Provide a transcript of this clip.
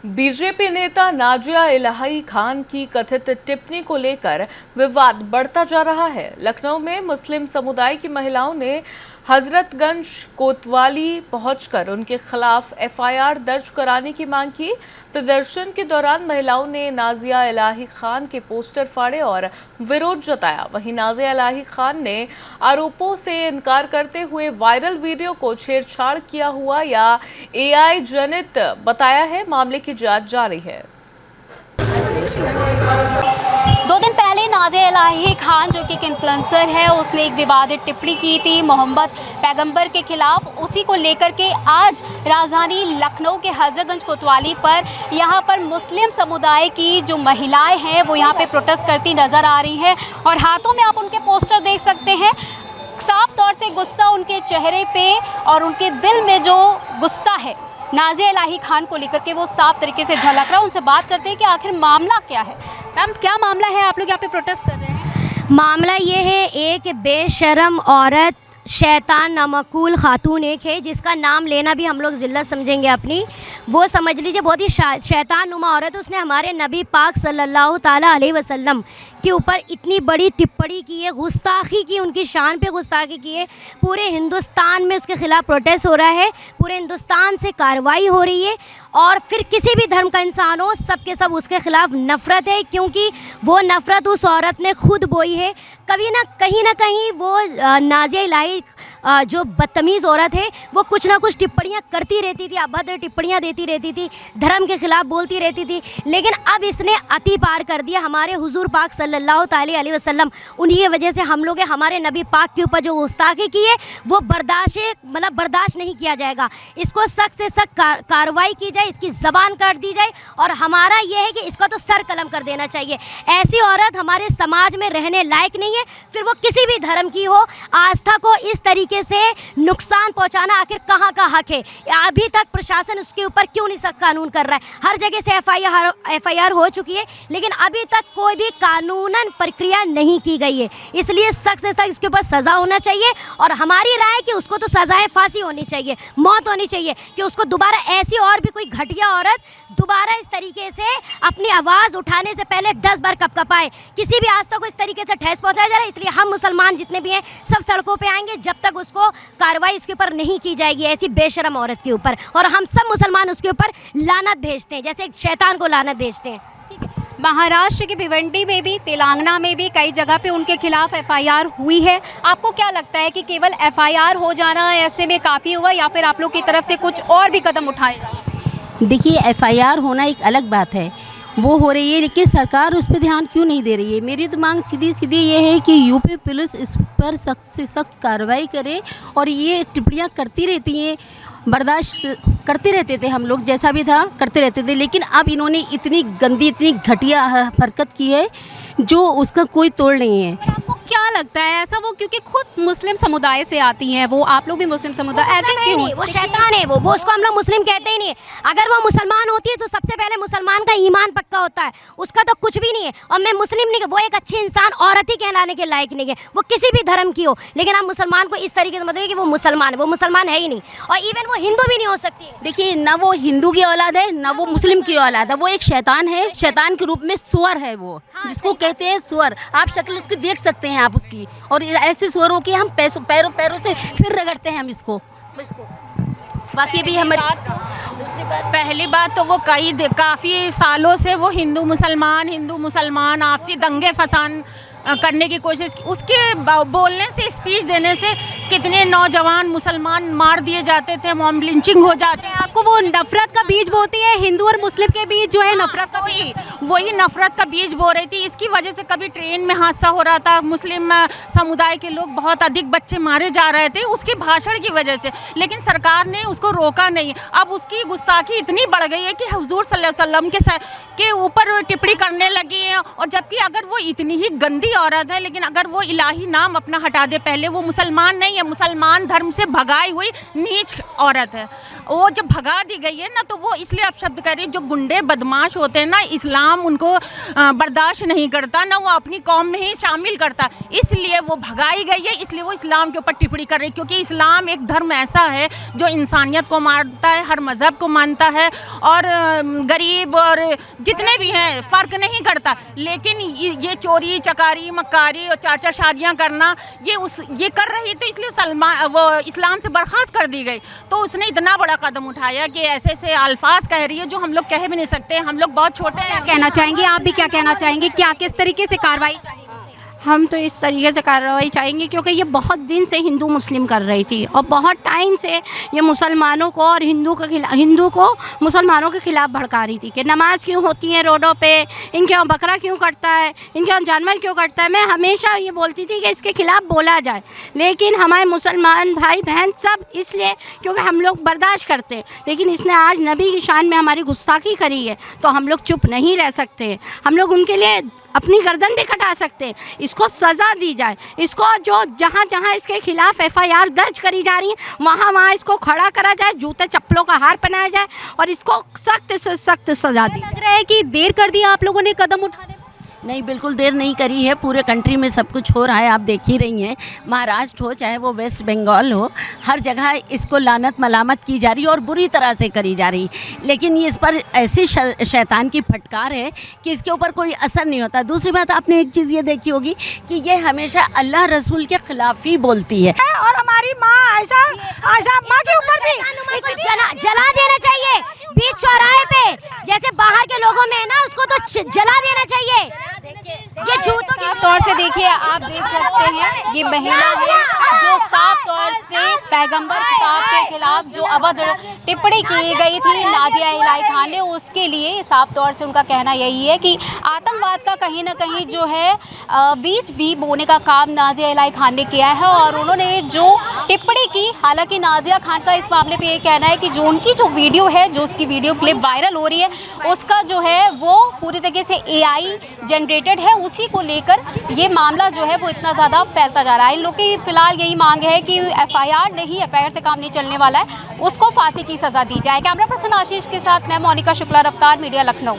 BJP नेता नाजिया इलाही खान की कथित टिप्पणी को लेकर विवाद बढ़ता जा रहा है। लखनऊ में मुस्लिम समुदाय की महिलाओं ने हजरतगंज कोतवाली पहुंचकर उनके खिलाफ एफआईआर दर्ज कराने की मांग की। प्रदर्शन के दौरान महिलाओं ने नाजिया इलाही खान के पोस्टर फाड़े और विरोध जताया। वहीं नाजिया इलाही खान ने आरोपों से इनकार करते हुए वायरल वीडियो को छेड़छाड़ किया हुआ या एआई जनित बताया है। मामले की जांच जारी है। 2 दिन पहले नाजिया इलाही खान जो कि एक इन्फ्लुएंसर है, उसने एक विवादित टिप्पणी की थी मोहम्मद पैगंबर के खिलाफ। उसी को लेकर के आज राजधानी लखनऊ के हजरतगंज कोतवाली पर यहाँ पर मुस्लिम समुदाय की जो महिलाएं हैं वो यहाँ पे प्रोटेस्ट करती नज़र आ रही हैं और हाथों में आप उनके पोस्टर देख सकते हैं। साफ तौर से गुस्सा उनके चेहरे पे और उनके दिल में जो गुस्सा है नाजिया इलाही खान को लेकर के वो साफ तरीके से झलक रहा है। उनसे बात करते हैं कि आखिर मामला क्या है। मैम, क्या मामला है, आप लोग यहाँ पे प्रोटेस्ट कर रहे हैं? मामला ये है, एक बेशर्म औरत शैतान नामकूल खातून एक है जिसका नाम लेना भी हम लोग ज़िल्लत समझेंगे अपनी। वो समझ लीजिए बहुत ही शैतान नुमा औरत। उसने हमारे नबी पाक सल्लल्लाहु ताला अलैहि वसल्लम के ऊपर इतनी बड़ी टिप्पणी की है, गुस्ताखी की, उनकी शान पे गुस्ताखी की है। पूरे हिंदुस्तान में उसके ख़िलाफ़ प्रोटेस्ट हो रहा है, पूरे हिंदुस्तान से कार्रवाई हो रही है और फिर किसी भी धर्म का इंसान हो सब के सब उसके ख़िलाफ़ नफ़रत है, क्योंकि वो नफ़रत उस औरत ने खुद बोई है। कभी ना कहीं वो नाजिया इलाही जो बदतमीज़ औरत है वो कुछ ना कुछ टिप्पणियाँ करती रहती थी, अभद्र टिप्पणियाँ देती रहती थी, धर्म के ख़िलाफ़ बोलती रहती थी। लेकिन अब इसने अति पार कर दिया। हमारे हुजूर पाक सल्लल्लाहु ताला अलैहि वसल्लम, उन्हीं की वजह से हम लोग हमारे नबी पाक के ऊपर जो गुस्ताखी की है वो बर्दाश्त नहीं किया जाएगा। इसको सख्त से सख्त कार्रवाई की जाए, इसकी ज़बान काट दी जाए और हमारा ये है कि इसका तो सर कलम कर देना चाहिए। ऐसी औरत हमारे समाज में रहने लायक नहीं है, फिर वो किसी भी धर्म की हो। आस्था को इस तरीके से नुकसान पहुंचाना आखिर कहाँ का हक है? अभी तक प्रशासन उसके ऊपर क्यों नहीं सख्त कानून कर रहा है? हर जगह से एफआईआर हो चुकी है लेकिन अभी तक कोई भी कानूनन प्रक्रिया नहीं की गई है। इसलिए सख्त से सख्त इसके ऊपर सज़ा होना चाहिए और हमारी राय कि उसको तो सज़ाए फांसी होनी चाहिए, मौत होनी चाहिए कि उसको दोबारा ऐसी और भी कोई घटिया औरत दोबारा इस तरीके से अपनी आवाज़ उठाने से पहले 10 बार कपकपाए। किसी भी आस्था को इस तरीके से ठेस पहुंचाया जा रहा है। इसलिए हम मुसलमान जितने भी हैं सब सड़कों पे आएंगे जब तक उसको कार्रवाई उसके ऊपर नहीं की जाएगी ऐसी बेशर्म औरत के ऊपर। और हम सब मुसलमान उसके ऊपर लानत भेजते हैं जैसे शैतान को लानत भेजते हैं। महाराष्ट्र की भिवंडी में भी, तेलंगाना में भी कई जगह पे उनके खिलाफ एफआईआर हुई है। आपको क्या लगता है कि केवल एफआईआर हो जाना ऐसे में काफ़ी हुआ या फिर आप लोग की तरफ से कुछ और भी कदम उठाए जाए? देखिए, एफआईआर होना एक अलग बात है, वो हो रही है, लेकिन सरकार उस पर ध्यान क्यों नहीं दे रही है? मेरी तो मांग सीधी ये है कि यूपी पुलिस इस पर सख्त से सख्त कार्रवाई करे। और ये टिप्पणियाँ करती रहती हैं, बर्दाश्त करते रहते थे, हम लोग जैसा भी था करते रहते थे, लेकिन अब इन्होंने इतनी गंदी, इतनी घटिया हरकत की है जो उसका कोई तोड़ नहीं है। आपको क्या लगता है ऐसा? वो क्योंकि खुद मुस्लिम समुदाय से आती हैं, वो आप लोग भी मुस्लिम समुदाय, ऐसे क्यों? वो शैतान है, वो उसको हम लोग मुस्लिम कहते ही नहीं है। अगर वो मुसलमान होती है तो सबसे पहले मुसलमान का ईमान पक्का होता है, उसका तो कुछ भी नहीं है। और मैं मुस्लिम नहीं, वो एक अच्छी इंसान औरत ही कहलाने के लायक नहीं है, वो किसी भी धर्म की हो। लेकिन आप मुसलमान को इस तरीके से मतलब कि वो मुसलमान है, वो मुसलमान है ही नहीं और इवन वो हिंदू भी नहीं हो सकती। देखिए, ना वो हिंदू की औलाद है ना वो मुस्लिम की औलाद है, वो एक शैतान है, शैतान के रूप में सुअर है वो, जिसको कहते हैं सुअर। आप शक्ल उसकी देख सकते हैं आप उसकी, और ऐसे सुअरों की हम पैरों से फिर रगड़ते हैं हम इसको। बाकी भी हमारी पहली बात तो वो काफ़ी सालों से वो हिंदू मुसलमान आपसी दंगे फसान करने की कोशिश की। उसके बोलने से, स्पीच देने से कितने नौजवान मुसलमान मार दिए जाते थे, मॉब लिंचिंग हो जाते हैं। आपको वो नफरत का बीज बोती है, हिंदू और मुस्लिम के बीच जो है नफरत का वही नफरत का बीज बो रही थी। इसकी वजह से कभी ट्रेन में हादसा हो रहा था, मुस्लिम समुदाय के लोग बहुत अधिक बच्चे मारे जा रहे थे उसके भाषण की वजह से, लेकिन सरकार ने उसको रोका नहीं। अब उसकी गुस्ताखी इतनी बढ़ गई है कि हुजूर सल्लल्लाहु अलैहि वसल्लम के ऊपर टिप्पणी करने लगी है। और जबकि अगर वो इतनी ही गंदी औरत है, लेकिन अगर वो इलाही नाम अपना हटा दे, पहले वो मुसलमान नहीं है, मुसलमान धर्म से भगाई हुई नीच औरत है। वो जब भगा दी गई है ना, तो वो इसलिए अपशब्द कर रही है। जो गुंडे बदमाश होते हैं ना, इस्लाम उनको बर्दाश्त नहीं करता, ना वो अपनी कौम में ही शामिल करता, इसलिए वो भगाई गई है, इसलिए वो इस्लाम के ऊपर टिप्पणी कर रही है। क्योंकि इस्लाम एक धर्म ऐसा है जो इंसानियत को मानता है, हर मज़हब को मानता है, और गरीब और जितने भी हैं फ़र्क नहीं करता। लेकिन ये चोरी चकारी मक्कारी और 4-4 शादियाँ करना, ये कर रही, तो इसलिए वो इस्लाम से बर्खास्त कर दी गई। तो उसने इतना बड़ा कदम उठाया कि ऐसे ऐसे अल्फाज कह रही है जो हम लोग कह भी नहीं सकते, हम लोग बहुत छोटे हैं। कहना चाहेंगे आप भी, क्या कहना चाहेंगे, क्या किस तरीके से कार्रवाई चाहिए? हम तो इस तरीके से कार्रवाई चाहेंगे, क्योंकि ये बहुत दिन से हिंदू मुस्लिम कर रही थी और बहुत टाइम से ये मुसलमानों को और हिंदू को मुसलमानों के खिलाफ भड़का रही थी कि नमाज क्यों होती है रोडों पे, इनके यहाँ बकरा क्यों कटता है, इनके यहाँ जानवर क्यों कटता है। मैं हमेशा ये बोलती थी कि इसके खिलाफ बोला जाए, लेकिन हमारे मुसलमान भाई बहन सब इसलिए क्योंकि हम लोग बर्दाश्त करते, लेकिन इसने आज नबी की शान में हमारी गुस्ताखी करी है, तो हम लोग चुप नहीं रह सकते। हम लोग उनके लिए अपनी गर्दन भी कटा सकते, इसको सज़ा दी जाए। इसको जो जहाँ जहाँ इसके खिलाफ FIR दर्ज करी जा रही है, वहाँ वहाँ इसको खड़ा करा जाए, जूते चप्पलों का हार पहनाया जाए और इसको सख्त से सख्त सज़ा दी। लग रहा है कि देर कर दिया आप लोगों ने कदम उठाने में? नहीं, बिल्कुल देर नहीं करी है। पूरे कंट्री में सब कुछ हो रहा है, आप देख ही रही हैं। महाराष्ट्र हो चाहे वो वेस्ट बंगाल हो, हर जगह इसको लानत मलामत की जा रही है और बुरी तरह से करी जा रही। लेकिन ये इस पर ऐसी शैतान की फटकार है कि इसके ऊपर कोई असर नहीं होता। दूसरी बात, आपने एक चीज़ ये देखी होगी कि ये हमेशा अल्लाह रसूल के खिलाफ ही बोलती है। और हमारी माँ ऐसा माँ के ऊपर भी जला देना चाहिए बीच चौराहे पे, जैसे बाहर के लोगों में है ना, उसको तो जला देना चाहिए। ये जूतों की साफ तौर से देखिए, आप देख सकते हैं ये महिला है जो साफ तौर से पैगंबर साहब के खिलाफ जो अभद्र टिप्पणी की गई थी नाजिया इलाही खान ने, उसके लिए साफ तौर से उनका कहना यही है कि आतंकवाद का कहीं ना कहीं जो है बीज भी बोने का काम नाजिया इलाही खान ने किया है। और उन्होंने जो टिप्पणी की, हालांकि नाजिया खान का इस मामले पे ये कहना है कि जो उनकी जो वीडियो है, जो उसकी वीडियो क्लिप वायरल हो रही है, उसका जो है वो पूरी तरीके से AI जनरेटेड है। उसी को लेकर ये मामला जो है वो इतना ज़्यादा फैलता जा रहा है। इन लोग की फिलहाल यही मांग है कि FIR नहीं, FIR से काम नहीं चलने वाला है, उसको फांसी की सज़ा दी जाए। कैमरा पर्सन आशीष के साथ मैं मोनिका शुक्ला, रफ्तार मीडिया, लखनऊ।